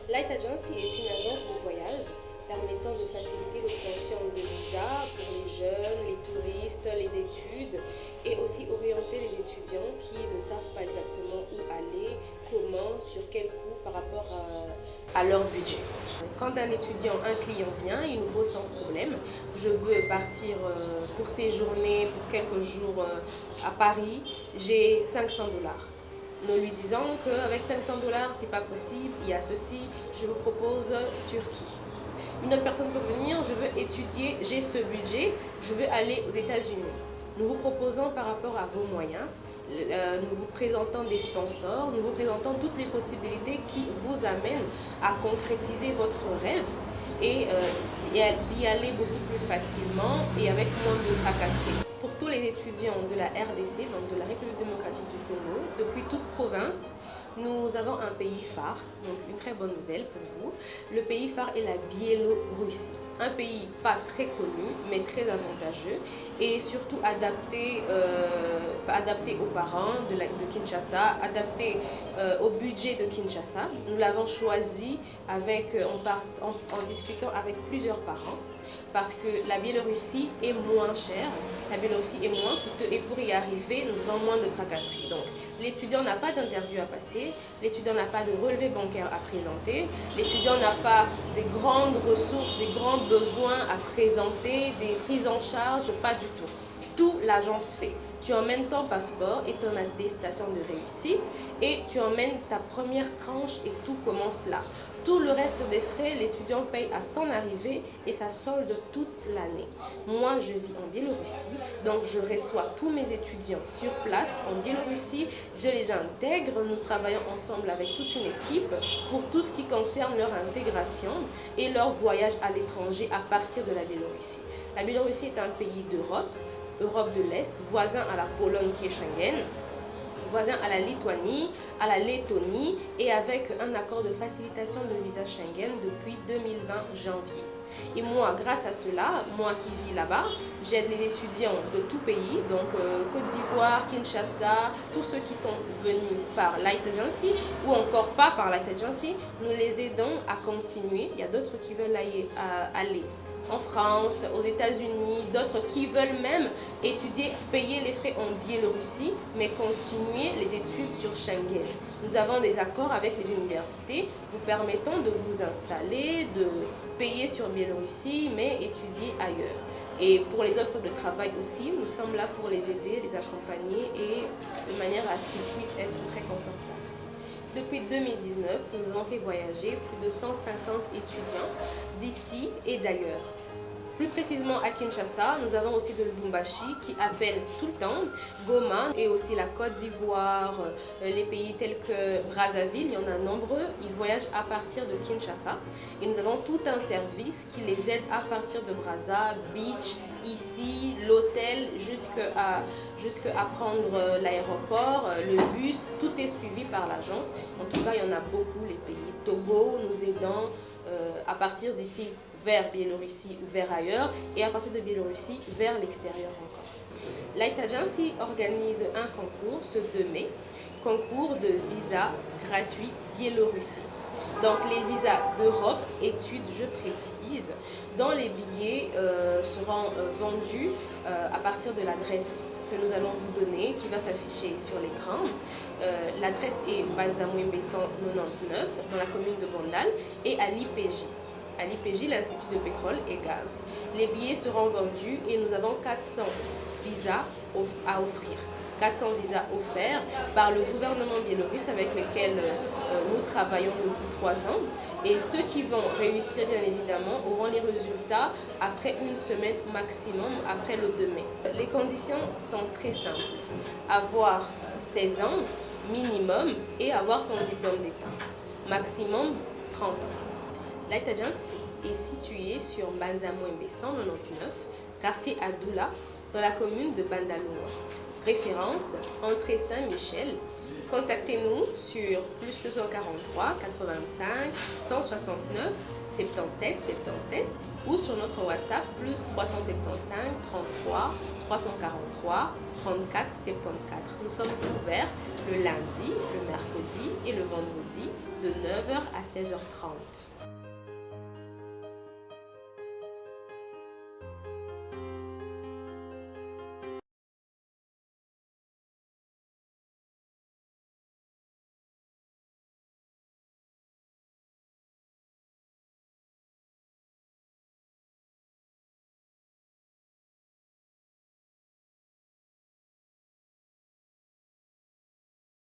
Light Agency est une agence de voyage permettant de faciliter l'obtention de visas pour les jeunes, les touristes, les études et aussi orienter les étudiants qui ne savent pas exactement où aller, comment, sur quel coût par rapport à leur budget. Quand un étudiant, un client vient, il nous pose son problème. Je veux partir pour séjourner pour quelques jours à Paris, j'ai 500 $. Nous lui disons qu'avec 500 $, c'est pas possible, il y a ceci, je vous propose Turquie. Une autre personne peut venir, je veux étudier, j'ai ce budget, je veux aller aux États-Unis. Nous vous proposons par rapport à vos moyens, nous vous présentons des sponsors, nous vous présentons toutes les possibilités qui vous amènent à concrétiser votre rêve et d'y aller beaucoup plus facilement et avec moins de tracasseries. Pour tous les étudiants de la RDC, donc de la République démocratique du Congo, depuis toute province, nous avons un pays phare, donc une très bonne nouvelle pour vous. Le pays phare est la Biélorussie. Un pays pas très connu, mais très avantageux et surtout adapté aux parents de Kinshasa, adapté au budget de Kinshasa. Nous l'avons choisi en discutant avec plusieurs parents parce que la Biélorussie est moins chère, la Biélorussie est moins coûteuse et pour y arriver, nous avons moins de tracasseries. Donc, l'étudiant n'a pas d'interview à passer, l'étudiant n'a pas de relevé bancaire à présenter, l'étudiant n'a pas des grandes ressources, des grands besoins à présenter, des prises en charge, pas du tout. Tout l'agence fait. Tu emmènes ton passeport et ton attestation de réussite et tu emmènes ta première tranche et tout commence là. Tout le reste des frais, l'étudiant paye à son arrivée et ça solde toute l'année. Moi, je vis en Biélorussie, donc je reçois tous mes étudiants sur place en Biélorussie. Je les intègre, nous travaillons ensemble avec toute une équipe pour tout ce qui concerne leur intégration et leur voyage à l'étranger à partir de la Biélorussie. La Biélorussie est un pays d'Europe, Europe de l'Est, voisin à la Pologne qui est Schengen, voisin à la Lituanie, à la Lettonie et avec un accord de facilitation de visa Schengen depuis 2020 janvier. Et moi, grâce à cela, moi qui vis là-bas, j'aide les étudiants de tout pays, donc Côte d'Ivoire, Kinshasa, tous ceux qui sont venus par Light Agency ou encore pas par Light Agency, nous les aidons à continuer. Il y a d'autres qui veulent aller en France, aux États-Unis, d'autres qui veulent même étudier, payer les frais en Biélorussie, mais continuer les études sur Schengen. Nous avons des accords avec les universités vous permettant de vous installer, de payer sur Biélorussie, mais étudier ailleurs. Et pour les offres de travail aussi, nous sommes là pour les aider, les accompagner et de manière à ce qu'ils puissent être très confortables. Depuis 2019, nous avons fait voyager plus de 150 étudiants d'ici et d'ailleurs. Plus précisément à Kinshasa, nous avons aussi de Lubumbashi qui appelle tout le temps, Goma et aussi la Côte d'Ivoire, les pays tels que Brazzaville, il y en a nombreux, ils voyagent à partir de Kinshasa et nous avons tout un service qui les aide à partir de Brazza, Beach, ici, l'hôtel, jusqu'à prendre l'aéroport, le bus, tout est suivi par l'agence. En tout cas, il y en a beaucoup, les pays. Togo, nous aidons à partir d'ici vers Biélorussie ou vers ailleurs et à partir de Biélorussie vers l'extérieur encore. Light Agency organise un concours ce 2 mai, concours de visa gratuit Biélorussie. Donc les visas d'Europe, études je précise, dont les billets seront vendus à partir de l'adresse que nous allons vous donner, qui va s'afficher sur l'écran. L'adresse est Banzamwembe 199 dans la commune de Bondal et à l'IPJ. À l'IPJ, l'Institut de pétrole et gaz. Les billets seront vendus et nous avons 400 visas à offrir. 400 visas offerts par le gouvernement biélorusse avec lequel nous travaillons depuis 3 ans. Et ceux qui vont réussir, bien évidemment, auront les résultats après une semaine maximum, après le 2 mai. Les conditions sont très simples. Avoir 16 ans minimum et avoir son diplôme d'État. Maximum 30 ans. Light Agency est située sur Banzamwembe 199, quartier Adoula, dans la commune de Bandalungwa. Référence, entrée Saint-Michel, Contactez-nous sur plus 243 85 169 77 77 ou sur notre WhatsApp plus 375 33 343 34 74. Nous sommes ouverts le lundi, le mercredi et le vendredi de 9h à 16h30.